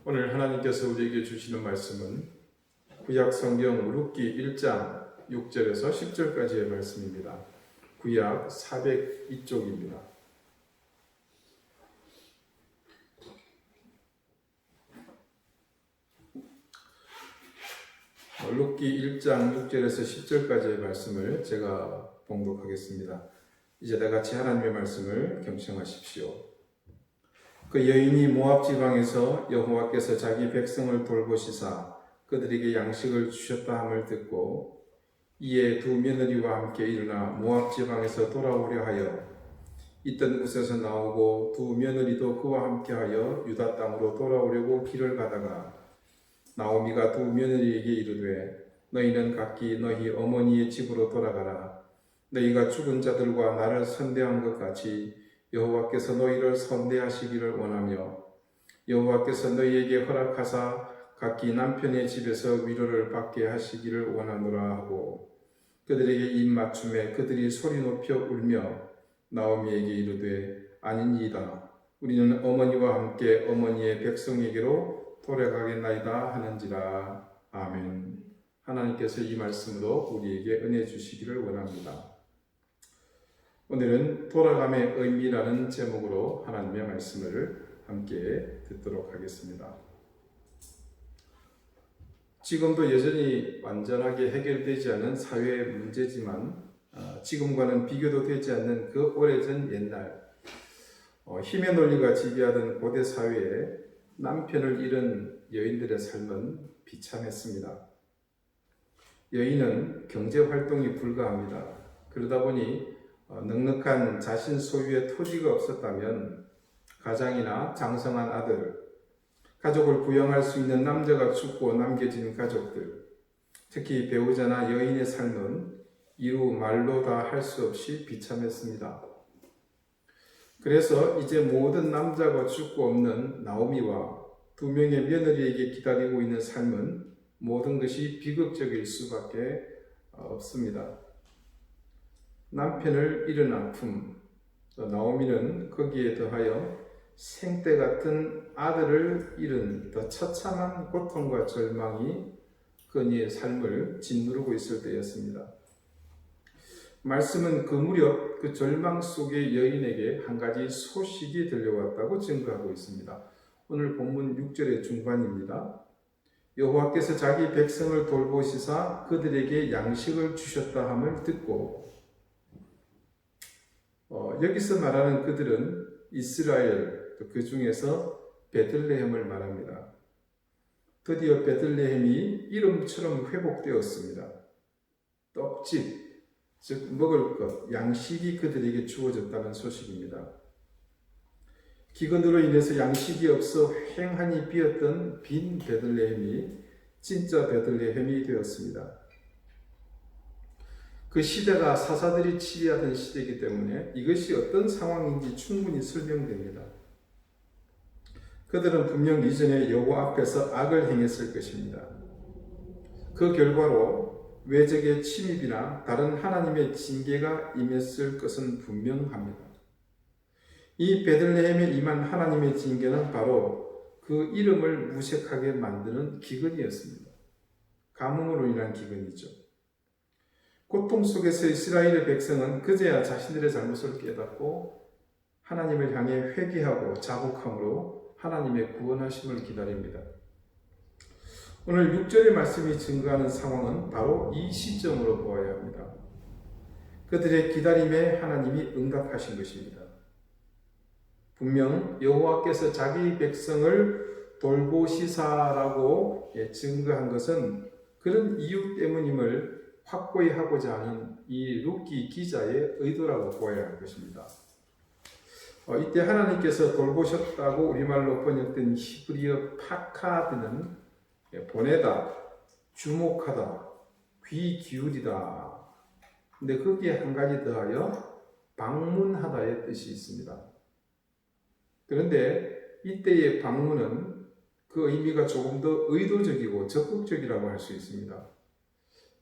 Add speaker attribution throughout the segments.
Speaker 1: 오늘 하나님께서 우리에게 주시는 말씀은 구약 성경 룻기 1장 6절에서 10절까지의 말씀입니다. 구약 402쪽입니다. 룻기 1장 6절에서 10절까지의 말씀을 제가 봉독하겠습니다. 이제 다 같이 하나님의 말씀을 경청하십시오. 그 여인이 모압 지방에서 여호와께서 자기 백성을 돌보시사 그들에게 양식을 주셨다 함을 듣고 이에 두 며느리와 함께 일어나 모압 지방에서 돌아오려 하여 있던 곳에서 나오고 두 며느리도 그와 함께하여 유다 땅으로 돌아오려고 길을 가다가 나오미가 두 며느리에게 이르되 너희는 각기 너희 어머니의 집으로 돌아가라. 너희가 죽은 자들과 나를 선대한 것 같이 여호와께서 너희를 선대하시기를 원하며 여호와께서 너희에게 허락하사 각기 남편의 집에서 위로를 받게 하시기를 원하노라 하고 그들에게 입맞춤에 그들이 소리 높여 울며 나오미에게 이르되 아니니이다. 우리는 어머니와 함께 어머니의 백성에게로 돌아가겠나이다 하는지라. 아멘. 하나님께서 이 말씀으로 우리에게 은혜 주시기를 원합니다. 오늘은 돌아감의 의미라는 제목으로 하나님의 말씀을 함께 듣도록 하겠습니다. 지금도 여전히 완전하게 해결되지 않은 사회 문제지만 지금과는 비교도 되지 않는 그 오래전 옛날 힘의 논리가 지배하던 고대 사회에 남편을 잃은 여인들의 삶은 비참했습니다. 여인은 경제활동이 불가합니다. 그러다 보니 넉넉한 자신 소유의 토지가 없었다면 가장이나 장성한 아들, 가족을 부양할 수 있는 남자가 죽고 남겨진 가족들, 특히 배우자나 여인의 삶은 이루 말로 다 할 수 없이 비참했습니다. 그래서 이제 모든 남자가 죽고 없는 나오미와 두 명의 며느리에게 기다리고 있는 삶은 모든 것이 비극적일 수밖에 없습니다. 남편을 잃은 아픔, 나오미는 거기에 더하여 생때 같은 아들을 잃은 더 처참한 고통과 절망이 그녀의 삶을 짓누르고 있을 때였습니다. 말씀은 그 무렵 그 절망 속의 여인에게 한 가지 소식이 들려왔다고 증거하고 있습니다. 오늘 본문 6절의 중반입니다. 여호와께서 자기 백성을 돌보시사 그들에게 양식을 주셨다 함을 듣고 여기서 말하는 그들은 이스라엘, 그 중에서 베들레헴을 말합니다. 드디어 베들레헴이 이름처럼 회복되었습니다. 떡집, 즉 먹을 것, 양식이 그들에게 주어졌다는 소식입니다. 기근으로 인해서 양식이 없어 횡하니 비었던 빈 베들레헴이 진짜 베들레헴이 되었습니다. 그 시대가 사사들이 치리하던 시대이기 때문에 이것이 어떤 상황인지 충분히 설명됩니다. 그들은 분명 이전에 여호와 앞에서 악을 행했을 것입니다. 그 결과로 외적의 침입이나 다른 하나님의 징계가 임했을 것은 분명합니다. 이 베들레헴에 임한 하나님의 징계는 바로 그 이름을 무색하게 만드는 기근이었습니다. 가뭄으로 인한 기근이죠. 고통 속에서 이스라엘의 백성은 그제야 자신들의 잘못을 깨닫고 하나님을 향해 회개하고 자복함으로 하나님의 구원하심을 기다립니다. 오늘 6절의 말씀이 증거하는 상황은 바로 이 시점으로 보아야 합니다. 그들의 기다림에 하나님이 응답하신 것입니다. 분명 여호와께서 자기 백성을 돌보시사라고 증거한 것은 그런 이유 때문임을 확고히 하고자 하는 이 룻기 기자의 의도라고 보아야 할 것입니다. 이때 하나님께서 돌보셨다고 우리말로 번역된 히브리어 파카드는 보내다, 주목하다, 귀 기울이다. 근데 거기에 한 가지 더하여 방문하다의 뜻이 있습니다. 그런데 이때의 방문은 그 의미가 조금 더 의도적이고 적극적이라고 할 수 있습니다.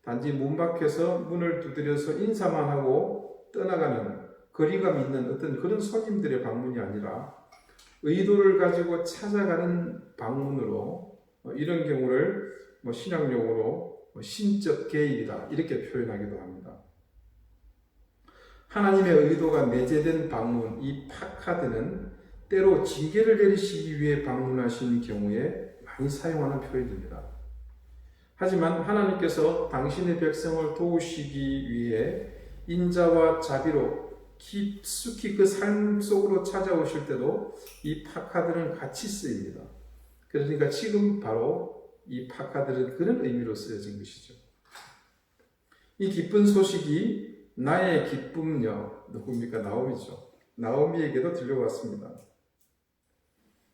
Speaker 1: 단지 문 밖에서 문을 두드려서 인사만 하고 떠나가는 거리감 있는 어떤 그런 손님들의 방문이 아니라 의도를 가지고 찾아가는 방문으로 이런 경우를 신학용어로 신적 개입이다 이렇게 표현하기도 합니다. 하나님의 의도가 내재된 방문, 이 파카드는 때로 징계를 내리시기 위해 방문하신 경우에 많이 사용하는 표현입니다. 하지만 하나님께서 당신의 백성을 도우시기 위해 인자와 자비로 깊숙이 그 삶 속으로 찾아오실 때도 이 파카드는 같이 쓰입니다. 그러니까 지금 바로 이 파카드는 그런 의미로 쓰여진 것이죠. 이 기쁜 소식이 나의 기쁨요, 누굽니까? 나오미죠. 나오미에게도 들려왔습니다.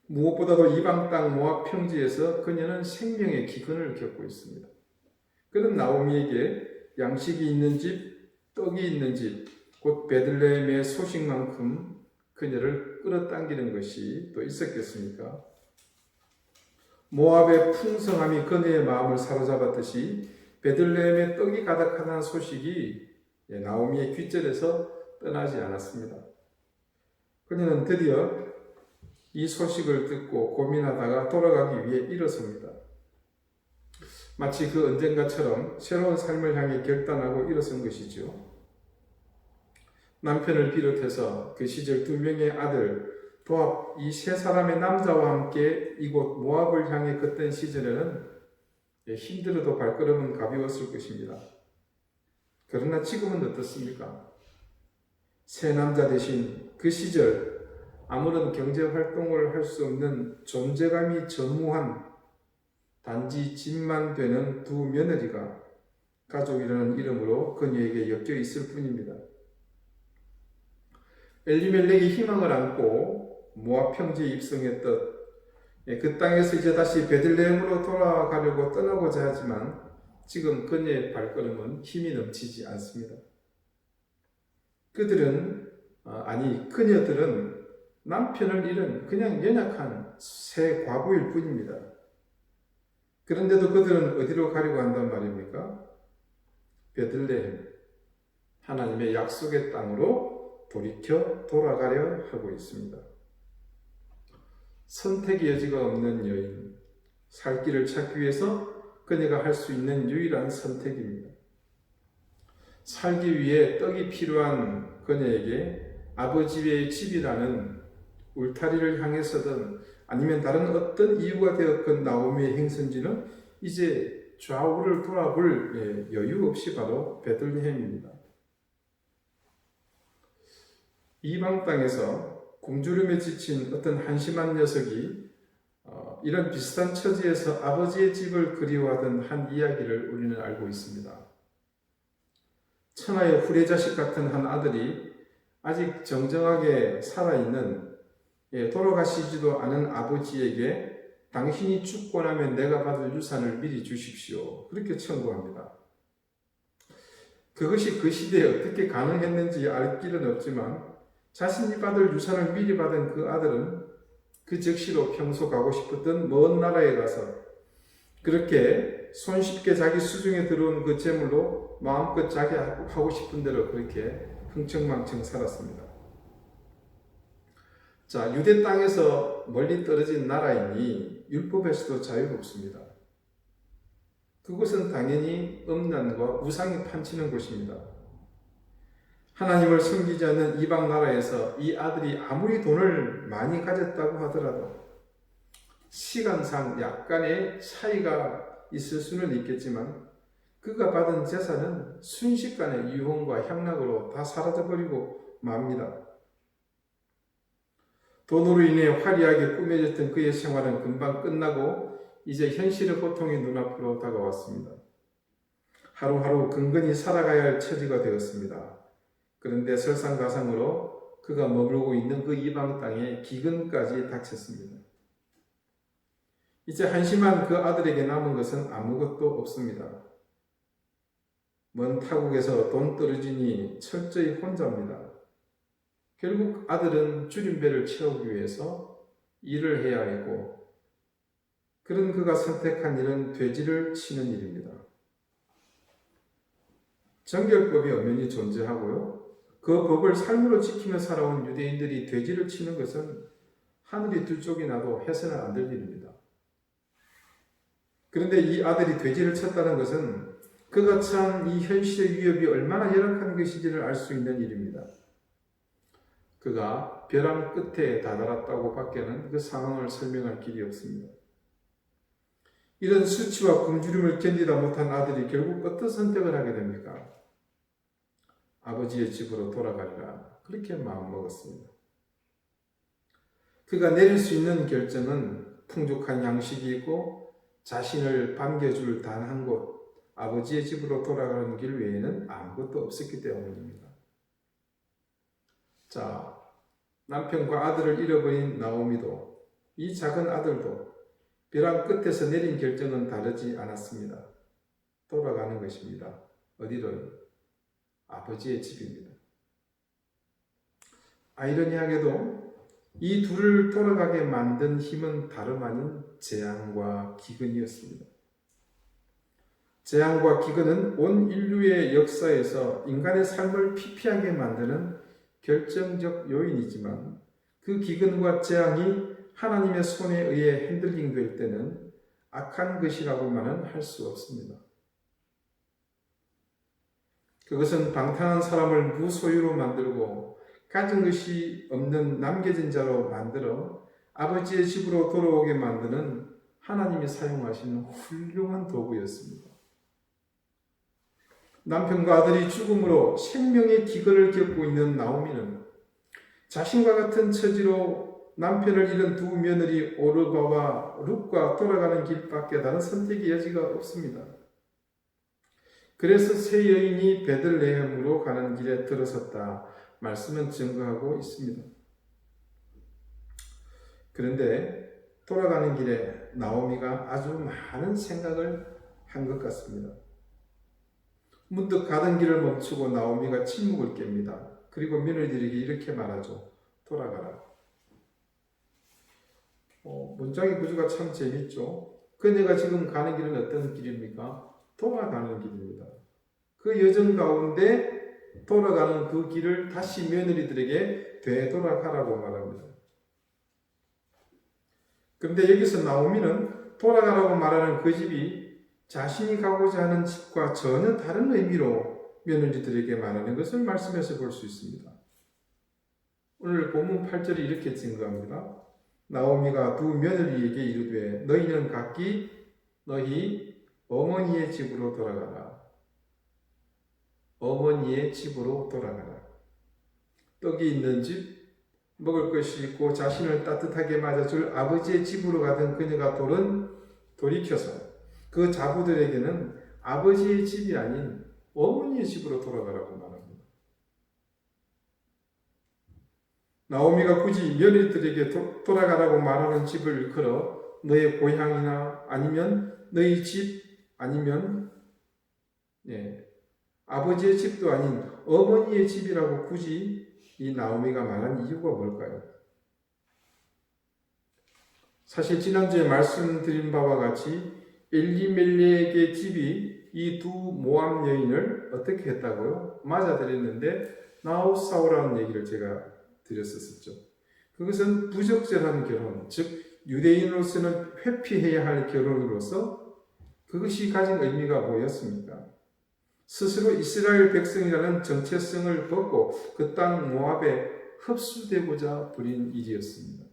Speaker 1: 무엇보다도 이방 땅 모압 평지에서 그녀는 생명의 기근을 겪고 있습니다. 그런 나오미에게 양식이 있는 집, 떡이 있는 집, 곧 베들레헴의 소식만큼 그녀를 끌어당기는 것이 또 있었겠습니까? 모압의 풍성함이 그녀의 마음을 사로잡았듯이 베들레헴의 떡이 가득하다는 소식이 나오미의 귓절에서 떠나지 않았습니다. 그녀는 드디어 이 소식을 듣고 고민하다가 돌아가기 위해 일어섭니다. 마치 그 언젠가처럼 새로운 삶을 향해 결단하고 일어선 것이죠. 남편을 비롯해서 그 시절 2명의 아들, 도합 이 3사람의 남자와 함께 이곳 모압을 향해 걷던 시절에는 힘들어도 발걸음은 가벼웠을 것입니다. 그러나 지금은 어떻습니까? 세 남자 대신 그 시절 아무런 경제활동을 할 수 없는 존재감이 전무한 단지 집만 되는 2 며느리가 가족이라는 이름으로 그녀에게 엮여 있을 뿐입니다. 엘리멜렉이 희망을 안고 모압 평지에 입성했던 그 땅에서 이제 다시 베들레헴으로 돌아가려고 떠나고자 하지만 지금 그녀의 발걸음은 힘이 넘치지 않습니다. 그녀들은 남편을 잃은 그냥 연약한 새 과부일 뿐입니다. 그런데도 그들은 어디로 가려고 한단 말입니까? 베들레헴, 하나님의 약속의 땅으로 돌아가려 하고 있습니다. 선택의 여지가 없는 여인, 살 길을 찾기 위해서 그녀가 할 수 있는 유일한 선택입니다. 살기 위해 떡이 필요한 그녀에게 아버지의 집이라는 울타리를 향해서든 아니면 다른 어떤 이유가 되었건 나오미의 행선지는 이제 좌우를 돌아볼 여유 없이 바로 베들레헴입니다. 이방 땅에서 굶주림에 지친 어떤 한심한 녀석이 이런 비슷한 처지에서 아버지의 집을 그리워하던 한 이야기를 우리는 알고 있습니다. 천하의 후레자식 같은 한 아들이 아직 정정하게 살아있는 돌아가시지도 않은 아버지에게 당신이 죽고 나면 내가 받을 유산을 미리 주십시오. 그렇게 청구합니다. 그것이 그 시대에 어떻게 가능했는지 알 길은 없지만 자신이 받을 유산을 미리 받은 그 아들은 그 즉시로 평소 가고 싶었던 먼 나라에 가서 그렇게 손쉽게 자기 수중에 들어온 그 재물로 마음껏 자기 하고 싶은 대로 그렇게 흥청망청 살았습니다. 자, 유대 땅에서 멀리 떨어진 나라이니 율법에서도 자유롭습니다. 그곳은 당연히 음란과 우상이 판치는 곳입니다. 하나님을 섬기지 않는 이방 나라에서 이 아들이 아무리 돈을 많이 가졌다고 하더라도 시간상 약간의 차이가 있을 수는 있겠지만 그가 받은 재산은 순식간에 유흥과 향락으로 다 사라져버리고 맙니다. 돈으로 인해 화려하게 꾸며졌던 그의 생활은 금방 끝나고 이제 현실의 고통이 눈앞으로 다가왔습니다. 하루하루 근근히 살아가야 할 처지가 되었습니다. 그런데 설상가상으로 그가 머물고 있는 그 이방 땅에 기근까지 닥쳤습니다. 이제 한심한 그 아들에게 남은 것은 아무것도 없습니다. 먼 타국에서 돈 떨어지니 철저히 혼자입니다. 결국 아들은 줄임배를 채우기 위해서 일을 해야 했고 그런 그가 선택한 일은 돼지를 치는 일입니다. 정결법이 엄연히 존재하고요. 그 법을 삶으로 지키며 살아온 유대인들이 돼지를 치는 것은 하늘이 두 쪽이 나도 해서는 안 될 일입니다. 그런데 이 아들이 돼지를 쳤다는 것은 그가 처한 이 현실의 위협이 얼마나 열악한 것인지를 알 수 있는 일입니다. 그가 벼랑 끝에 다다랐다고 밖에는 그 상황을 설명할 길이 없습니다. 이런 수치와 굶주림을 견디다 못한 아들이 결국 어떤 선택을 하게 됩니까? 아버지의 집으로 돌아가리라 그렇게 마음먹었습니다. 그가 내릴 수 있는 결정은 풍족한 양식이 있고 자신을 반겨줄 단 한 곳, 아버지의 집으로 돌아가는 길 외에는 아무것도 없었기 때문입니다. 자, 남편과 아들을 잃어버린 나오미도 이 작은 아들도 벼랑 끝에서 내린 결정은 다르지 않았습니다. 돌아가는 것입니다. 어디로요? 아버지의 집입니다. 아이러니하게도 이 둘을 돌아가게 만든 힘은 다름 아닌 재앙과 기근이었습니다. 재앙과 기근은 온 인류의 역사에서 인간의 삶을 피폐하게 만드는 결정적 요인이지만 그 기근과 재앙이 하나님의 손에 의해 핸들링될 때는 악한 것이라고만은 할 수 없습니다. 그것은 방탕한 사람을 무소유로 만들고 가진 것이 없는 남겨진 자로 만들어 아버지의 집으로 돌아오게 만드는 하나님이 사용하시는 훌륭한 도구였습니다. 남편과 아들이 죽음으로 생명의 기근을 겪고 있는 나오미는 자신과 같은 처지로 남편을 잃은 두 며느리 오르바와 룻과 돌아가는 길밖에 다른 선택의 여지가 없습니다. 그래서 세 여인이 베들레헴으로 가는 길에 들어섰다. 말씀은 증거하고 있습니다. 그런데 돌아가는 길에 나오미가 아주 많은 생각을 한 것 같습니다. 문득 가던 길을 멈추고 나오미가 침묵을 깹니다. 그리고 며느리들에게 이렇게 말하죠. 돌아가라. 문장의 구조가 참 재밌죠. 그녀가 지금 가는 길은 어떤 길입니까? 돌아가는 길입니다. 그 여정 가운데 돌아가는 그 길을 다시 며느리들에게 되돌아가라고 말합니다. 그런데 여기서 나오미는 돌아가라고 말하는 그 집이 자신이 가고자 하는 집과 전혀 다른 의미로 며느리들에게 말하는 것을 말씀에서 볼 수 있습니다. 오늘 본문 8절이 이렇게 증거합니다. 나오미가 두 며느리에게 이르되 너희는 각기 너희 어머니의 집으로 돌아가라. 어머니의 집으로 돌아가라. 떡이 있는 집, 먹을 것이 있고 자신을 따뜻하게 맞아줄 아버지의 집으로 가던 그녀가 돌이켜서 그 자부들에게는 아버지의 집이 아닌 어머니의 집으로 돌아가라고 말합니다. 나오미가 굳이 며느리들에게 돌아가라고 말하는 집을 일컬어 너의 고향이나 아니면 너희 집 아니면 아버지의 집도 아닌 어머니의 집이라고 굳이 이 나오미가 말한 이유가 뭘까요? 사실 지난주에 말씀드린 바와 같이 엘리멜렉의 집이 이 두 모압 여인을 어떻게 했다고요? 맞아들였는데 나우사우라는 얘기를 제가 드렸었죠. 그것은 부적절한 결혼, 즉 유대인으로서는 회피해야 할 결혼으로서 그것이 가진 의미가 뭐였습니까? 스스로 이스라엘 백성이라는 정체성을 벗고 그 땅 모압에 흡수되고자 부린 일이었습니다.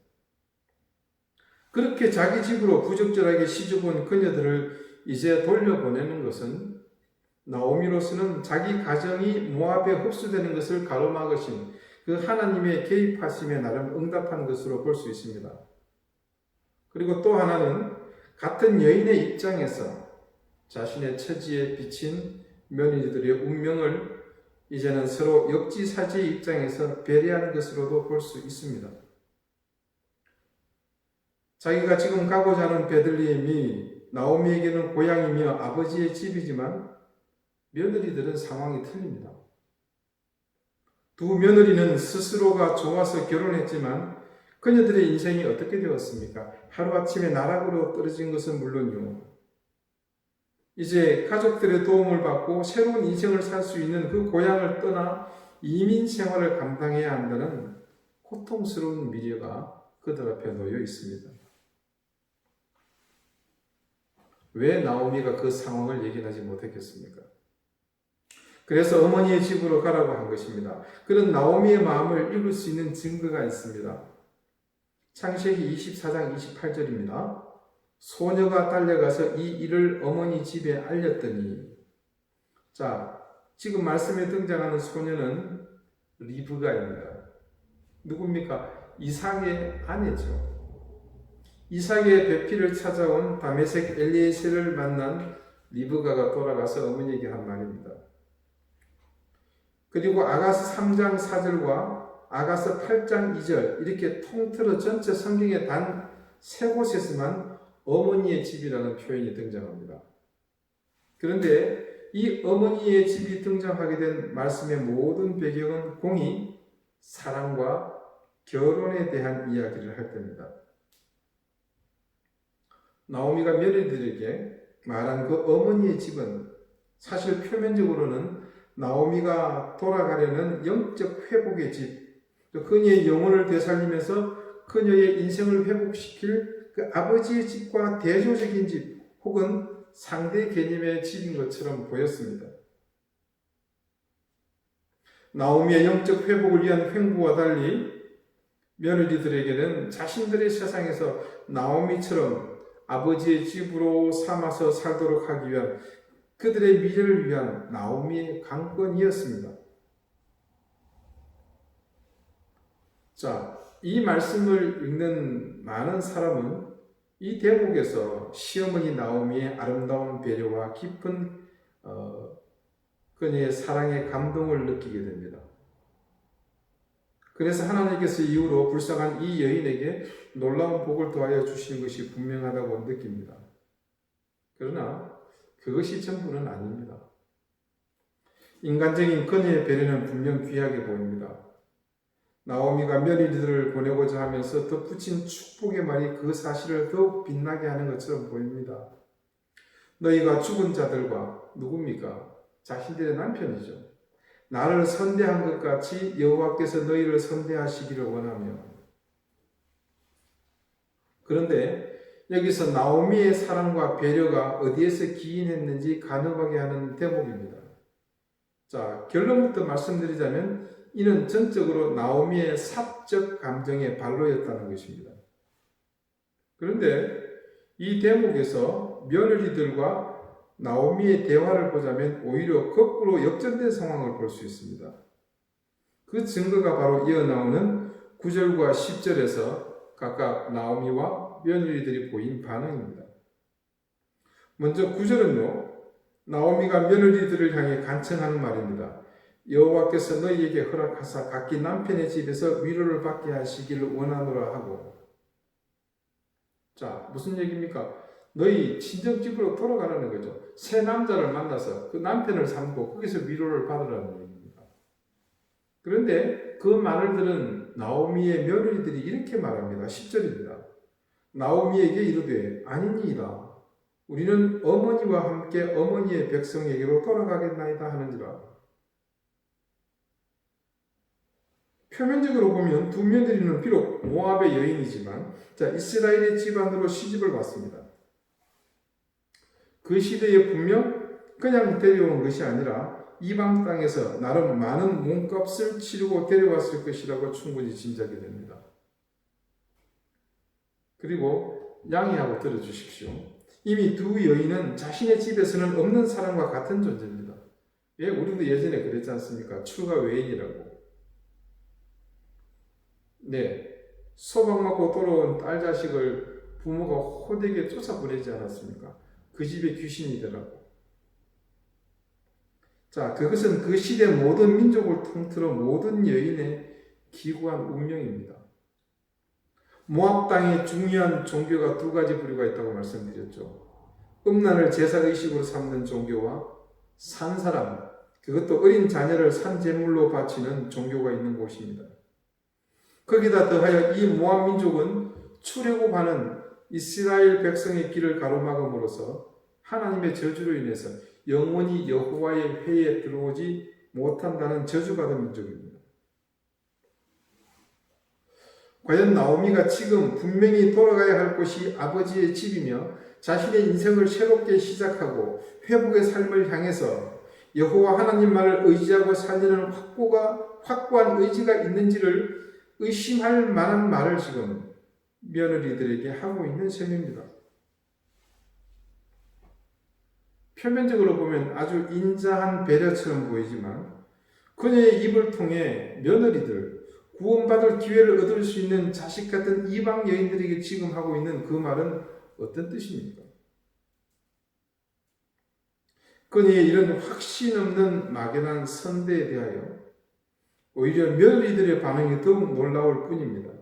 Speaker 1: 그렇게 자기 집으로 부적절하게 시집온 그녀들을 이제 돌려보내는 것은 나오미로서는 자기 가정이 모압에 흡수되는 것을 가로막으신 그 하나님의 개입하심에 나름 응답한 것으로 볼 수 있습니다. 그리고 또 하나는 같은 여인의 입장에서 자신의 처지에 비친 며느리들의 운명을 이제는 서로 역지사지의 입장에서 배려하는 것으로도 볼 수 있습니다. 자기가 지금 가고자 하는 베들레헴이 나오미에게는 고향이며 아버지의 집이지만 며느리들은 상황이 틀립니다. 두 며느리는 스스로가 좋아서 결혼했지만 그녀들의 인생이 어떻게 되었습니까? 하루아침에 나락으로 떨어진 것은 물론이요. 이제 가족들의 도움을 받고 새로운 인생을 살 수 있는 그 고향을 떠나 이민 생활을 감당해야 한다는 고통스러운 미래가 그들 앞에 놓여 있습니다. 왜 나오미가 그 상황을 예견하지 못했겠습니까? 그래서 어머니의 집으로 가라고 한 것입니다. 그런 나오미의 마음을 읽을 수 있는 증거가 있습니다. 창세기 24장 28절입니다. 소녀가 달려가서 이 일을 어머니 집에 알렸더니, 자, 지금 말씀에 등장하는 소녀는 리브가입니다. 누굽니까? 이삭의 아내죠. 이삭의 배필을 찾아온 다메섹 엘리에셀을 만난 리브가가 돌아가서 어머니에게 한 말입니다. 그리고 아가서 3장 4절과 아가서 8장 2절 이렇게 통틀어 전체 성경의 단 세 곳에서만 어머니의 집이라는 표현이 등장합니다. 그런데 이 어머니의 집이 등장하게 된 말씀의 모든 배경은 공히 사랑과 결혼에 대한 이야기를 할 때입니다. 나오미가 며느리들에게 말한 그 어머니의 집은 사실 표면적으로는 나오미가 돌아가려는 영적 회복의 집, 그녀의 영혼을 되살리면서 그녀의 인생을 회복시킬 그 아버지의 집과 대조적인 집 혹은 상대 개념의 집인 것처럼 보였습니다. 나오미의 영적 회복을 위한 횡보와 달리 며느리들에게는 자신들의 세상에서 나오미처럼 아버지의 집으로 삼아서 살도록 하기 위한 그들의 미래를 위한 나오미의 강권이었습니다. 자, 이 말씀을 읽는 많은 사람은 이 대목에서 시어머니 나오미의 아름다운 배려와 깊은 그녀의 사랑의 감동을 느끼게 됩니다. 그래서 하나님께서 이후로 불쌍한 이 여인에게 놀라운 복을 더하여 주시는 것이 분명하다고 느낍니다. 그러나 그것이 전부는 아닙니다. 인간적인 그녀의 배려는 분명 귀하게 보입니다. 나오미가 며느리들을 보내고자 하면서 덧붙인 축복의 말이 그 사실을 더욱 빛나게 하는 것처럼 보입니다. 너희가 죽은 자들과 누굽니까? 자신들의 남편이죠. 나를 선대한 것 같이 여호와께서 너희를 선대하시기를 원하며. 그런데 여기서 나오미의 사랑과 배려가 어디에서 기인했는지 가늠하게 하는 대목입니다. 자, 결론부터 말씀드리자면 이는 전적으로 나오미의 사적 감정의 발로였다는 것입니다. 그런데 이 대목에서 며느리들과 나오미의 대화를 보자면 오히려 거꾸로 역전된 상황을 볼 수 있습니다. 그 증거가 바로 이어나오는 9절과 10절에서 각각 나오미와 며느리들이 보인 반응입니다. 먼저 9절은요, 나오미가 며느리들을 향해 간청하는 말입니다. 여호와께서 너희에게 허락하사 각기 남편의 집에서 위로를 받게 하시기를 원하노라 하고. 자, 무슨 얘기입니까? 너희 친정집으로 돌아가라는 거죠. 새 남자를 만나서 그 남편을 삼고 거기서 위로를 받으라는 얘기입니다. 그런데 그 말을 들은 나오미의 며느리들이 이렇게 말합니다. 10절입니다. 나오미에게 이르되 아니니이다. 우리는 어머니와 함께 어머니의 백성에게로 돌아가겠나이다 하는지라. 표면적으로 보면 두 며느리는 비록 모압의 여인이지만 이스라엘의 집안으로 시집을 왔습니다. 그 시대에 분명 그냥 데려온 것이 아니라 이방 땅에서 나름 많은 몸값을 치르고 데려왔을 것이라고 충분히 짐작이 됩니다. 그리고 양해하고 들어주십시오. 이미 두 여인은 자신의 집에서는 없는 사람과 같은 존재입니다. 예, 우리도 예전에 그랬지 않습니까? 출가 외인이라고. 네, 소박 맞고 돌아온 딸 자식을 부모가 호되게 쫓아보내지 않았습니까? 그 집에 귀신이더라고. 자, 그것은 그 시대 모든 민족을 통틀어 모든 여인의 기구한 운명입니다. 모압 땅에 중요한 종교가 두 가지 부류가 있다고 말씀드렸죠. 음란을 제사의식으로 삼는 종교와 산 사람, 그것도 어린 자녀를 산제물로 바치는 종교가 있는 곳입니다. 거기다 더하여 이 모압 민족은 출애굽하는 이스라엘 백성의 길을 가로막음으로써 하나님의 저주로 인해서 영원히 여호와의 회에 들어오지 못한다는 저주받은 민족입니다. 과연 나오미가 지금 분명히 돌아가야 할 곳이 아버지의 집이며 자신의 인생을 새롭게 시작하고 회복의 삶을 향해서 여호와 하나님만을 의지하고 살리는 확고한 의지가 있는지를 의심할 만한 말을 지금 며느리들에게 하고 있는 셈입니다. 표면적으로 보면 아주 인자한 배려처럼 보이지만 그녀의 입을 통해 며느리들, 구원받을 기회를 얻을 수 있는 자식 같은 이방 여인들에게 지금 하고 있는 그 말은 어떤 뜻입니까? 그녀의 이런 확신 없는 막연한 선대에 대하여 오히려 며느리들의 반응이 더욱 놀라울 뿐입니다.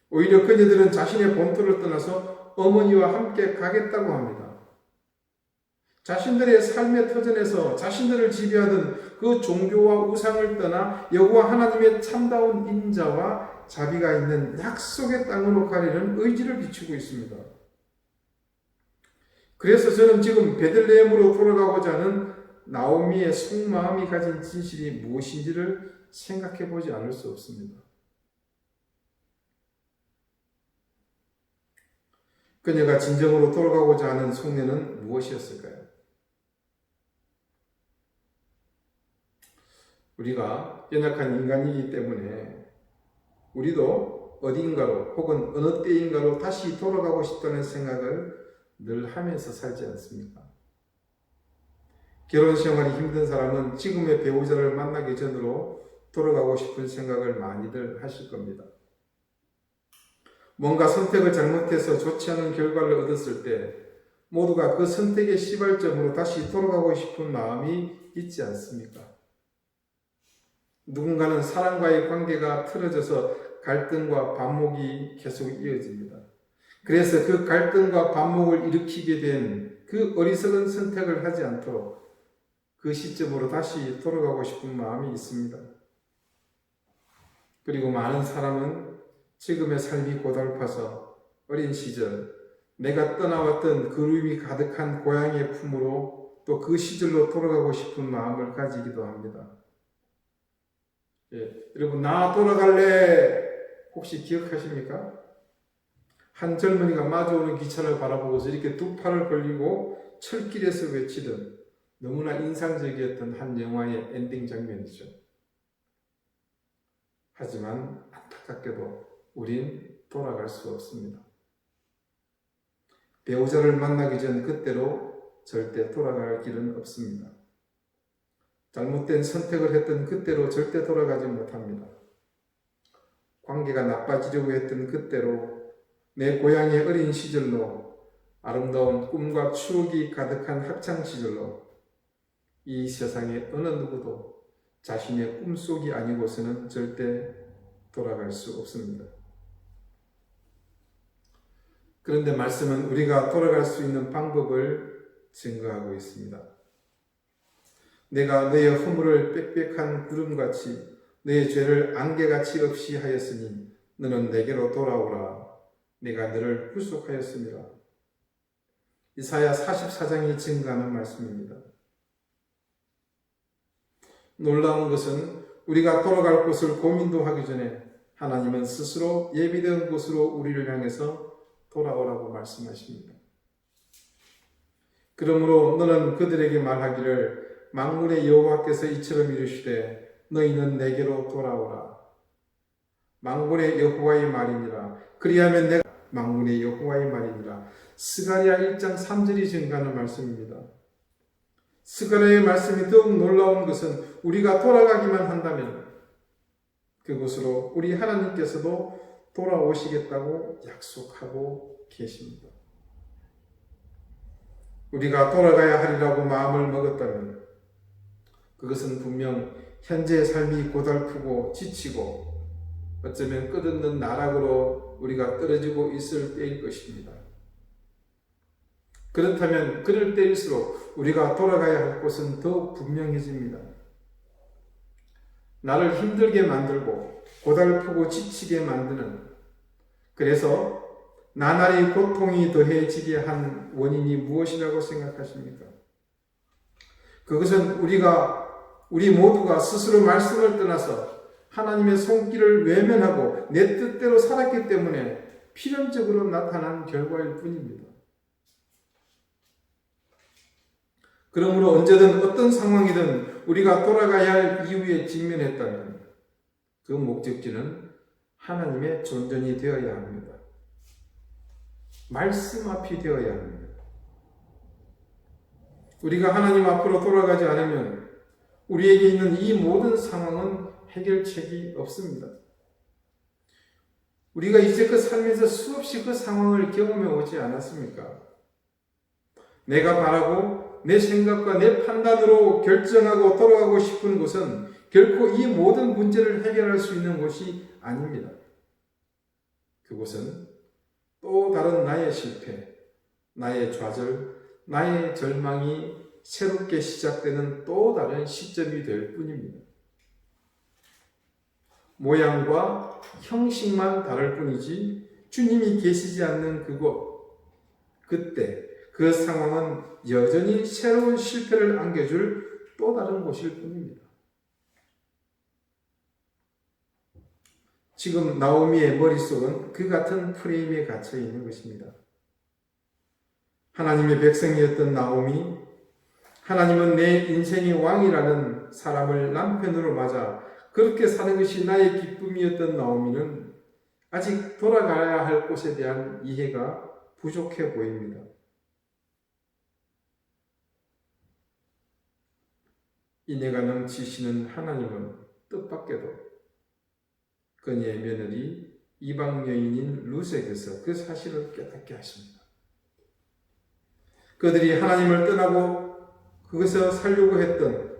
Speaker 1: 오히려 그녀들은 자신의 본토를 떠나서 어머니와 함께 가겠다고 합니다. 자신들의 삶의 터전에서 자신들을 지배하던 그 종교와 우상을 떠나 여호와 하나님의 참다운 인자와 자비가 있는 약속의 땅으로 가려는 의지를 비추고 있습니다. 그래서 저는 지금 베들레헴으로 돌아가고자 하는 나오미의 속마음이 가진 진실이 무엇인지를 생각해 보지 않을 수 없습니다. 그녀가 진정으로 돌아가고자 하는 속내는 무엇이었을까요? 우리가 연약한 인간이기 때문에 우리도 어딘가로 혹은 어느 때인가로 다시 돌아가고 싶다는 생각을 늘 하면서 살지 않습니까? 결혼 생활이 힘든 사람은 지금의 배우자를 만나기 전으로 돌아가고 싶은 생각을 많이들 하실 겁니다. 뭔가 선택을 잘못해서 좋지 않은 결과를 얻었을 때 모두가 그 선택의 시발점으로 다시 돌아가고 싶은 마음이 있지 않습니까? 누군가는 사랑과의 관계가 틀어져서 갈등과 반목이 계속 이어집니다. 그래서 그 갈등과 반목을 일으키게 된 그 어리석은 선택을 하지 않도록 그 시점으로 다시 돌아가고 싶은 마음이 있습니다. 그리고 많은 사람은 지금의 삶이 고달파서 어린 시절 내가 떠나왔던 그리움이 가득한 고향의 품으로 또 그 시절로 돌아가고 싶은 마음을 가지기도 합니다. 여러분, 나 돌아갈래 혹시 기억하십니까? 한 젊은이가 마주오는 기차를 바라보고서 이렇게 두 팔을 벌리고 철길에서 외치던 너무나 인상적이었던 한 영화의 엔딩 장면이죠. 하지만 안타깝게도 우린 돌아갈 수 없습니다. 배우자를 만나기 전 그때로 절대 돌아갈 길은 없습니다. 잘못된 선택을 했던 그때로 절대 돌아가지 못합니다. 관계가 나빠지려고 했던 그때로, 내 고향의 어린 시절로, 아름다운 꿈과 추억이 가득한 학창시절로, 이 세상의 어느 누구도 자신의 꿈속이 아니고서는 절대 돌아갈 수 없습니다. 그런데 말씀은 우리가 돌아갈 수 있는 방법을 증거하고 있습니다. 내가 너의 허물을 빽빽한 구름같이 너의 죄를 안개같이 없이 하였으니 너는 내게로 돌아오라. 내가 너를 구속하였습니다. 이사야 44장이 증거하는 말씀입니다. 놀라운 것은 우리가 돌아갈 곳을 고민도 하기 전에 하나님은 스스로 예비된 곳으로 우리를 향해서 돌아오라고 말씀하십니다. 그러므로 너는 그들에게 말하기를 만군의 여호와께서 이처럼 이르시되 너희는 내게로 돌아오라. 만군의 여호와의 말이니라. 그리하면 내가 만군의 여호와의 말이니라. 스가랴 1장 3절이 증가하는 말씀입니다. 스가랴의 말씀이 더욱 놀라운 것은 우리가 돌아가기만 한다면 그곳으로 우리 하나님께서도 돌아오시겠다고 약속하고 계십니다. 우리가 돌아가야 하리라고 마음을 먹었다면 그것은 분명 현재의 삶이 고달프고 지치고 어쩌면 끝없는 나락으로 우리가 떨어지고 있을 때일 것입니다. 그렇다면 그럴 때일수록 우리가 돌아가야 할 곳은 더욱 분명해집니다. 나를 힘들게 만들고 고달프고 지치게 만드는, 그래서 나날이 고통이 더해지게 한 원인이 무엇이라고 생각하십니까? 그것은 우리 모두가 스스로 말씀을 떠나서 하나님의 손길을 외면하고 내 뜻대로 살았기 때문에 필연적으로 나타난 결과일 뿐입니다. 그러므로 언제든 어떤 상황이든 우리가 돌아가야 할 이유에 직면했다면 그 목적지는 하나님의 존전이 되어야 합니다. 말씀 앞이 되어야 합니다. 우리가 하나님 앞으로 돌아가지 않으면 우리에게 있는 이 모든 상황은 해결책이 없습니다. 우리가 이제껏 살면서 수없이 그 상황을 경험해 오지 않았습니까? 내가 바라고 내 생각과 내 판단으로 결정하고 돌아가고 싶은 곳은 결코 이 모든 문제를 해결할 수 있는 곳이 아닙니다. 그곳은 또 다른 나의 실패, 나의 좌절, 나의 절망이 새롭게 시작되는 또 다른 시점이 될 뿐입니다. 모양과 형식만 다를 뿐이지 주님이 계시지 않는 그곳, 그때 그 상황은 여전히 새로운 실패를 안겨줄 또 다른 곳일 뿐입니다. 지금 나오미의 머릿속은 그 같은 프레임에 갇혀 있는 것입니다. 하나님의 백성이었던 나오미, 하나님은 내 인생의 왕이라는 사람을 남편으로 맞아 그렇게 사는 것이 나의 기쁨이었던 나오미는 아직 돌아가야 할 곳에 대한 이해가 부족해 보입니다. 인애가 넘치시는 하나님은 뜻밖에도 그녀의 며느리 이방 여인인 룻에게서 그 사실을 깨닫게 하십니다. 그들이 하나님을 떠나고 그것에서 살려고 했던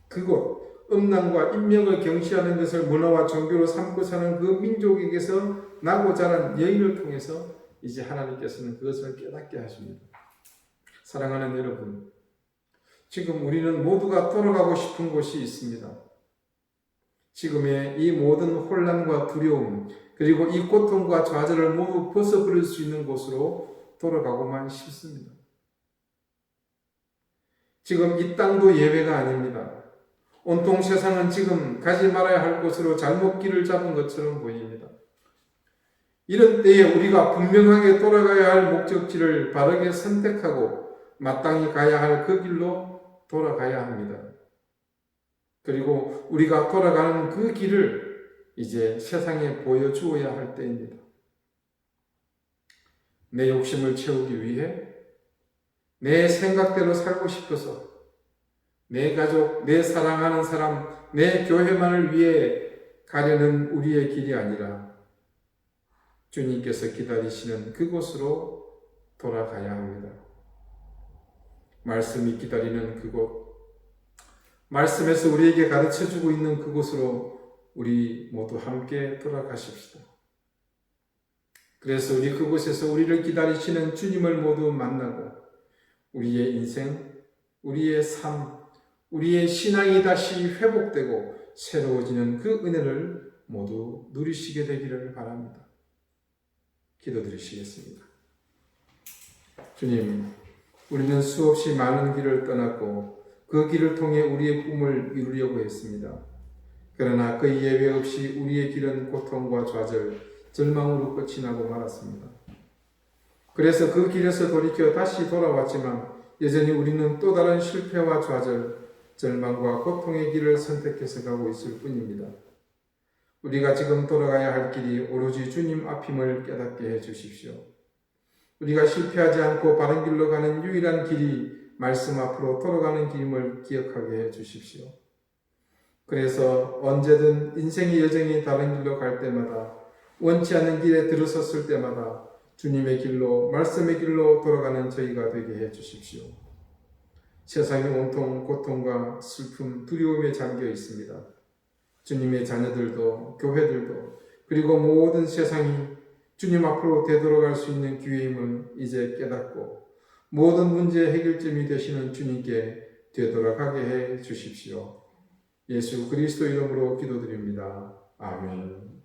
Speaker 1: 그곳, 음란과 인명을 경시하는 것을 문화와 종교로 삼고 사는 그 민족에게서 나고 자란 여인을 통해서 이제 하나님께서는 그것을 깨닫게 하십니다. 사랑하는 여러분, 지금 우리는 모두가 돌아가고 싶은 곳이 있습니다. 지금의 이 모든 혼란과 두려움, 그리고 이 고통과 좌절을 모두 벗어버릴 수 있는 곳으로 돌아가고만 싶습니다. 지금 이 땅도 예외가 아닙니다. 온통 세상은 지금 가지 말아야 할 곳으로 잘못 길을 잡은 것처럼 보입니다. 이런 때에 우리가 분명하게 돌아가야 할 목적지를 바르게 선택하고 마땅히 가야 할 그 길로 돌아가야 합니다. 그리고 우리가 돌아가는 그 길을 이제 세상에 보여주어야 할 때입니다. 내 욕심을 채우기 위해 내 생각대로 살고 싶어서 내 가족, 내 사랑하는 사람, 내 교회만을 위해 가려는 우리의 길이 아니라 주님께서 기다리시는 그곳으로 돌아가야 합니다. 말씀이 기다리는 그곳, 말씀에서 우리에게 가르쳐주고 있는 그곳으로 우리 모두 함께 돌아가십시다. 그래서 우리 그곳에서 우리를 기다리시는 주님을 모두 만나고 우리의 인생, 우리의 삶, 우리의 신앙이 다시 회복되고 새로워지는 그 은혜를 모두 누리시게 되기를 바랍니다. 기도드리시겠습니다. 주님, 우리는 수없이 많은 길을 떠났고 그 길을 통해 우리의 꿈을 이루려고 했습니다. 그러나 그 예외 없이 우리의 길은 고통과 좌절, 절망으로 끝이 나고 말았습니다. 그래서 그 길에서 돌이켜 다시 돌아왔지만 여전히 우리는 또 다른 실패와 좌절, 절망과 고통의 길을 선택해서 가고 있을 뿐입니다. 우리가 지금 돌아가야 할 길이 오로지 주님 앞임을 깨닫게 해 주십시오. 우리가 실패하지 않고 바른 길로 가는 유일한 길이 말씀 앞으로 돌아가는 길임을 기억하게 해 주십시오. 그래서 언제든 인생의 여정이 다른 길로 갈 때마다, 원치 않는 길에 들어섰을 때마다 주님의 길로, 말씀의 길로 돌아가는 저희가 되게 해 주십시오. 세상이 온통 고통과 슬픔, 두려움에 잠겨 있습니다. 주님의 자녀들도, 교회들도, 그리고 모든 세상이 주님 앞으로 되돌아갈 수 있는 기회임을 이제 깨닫고 모든 문제의 해결점이 되시는 주님께 되돌아가게 해 주십시오. 예수 그리스도 이름으로 기도드립니다. 아멘.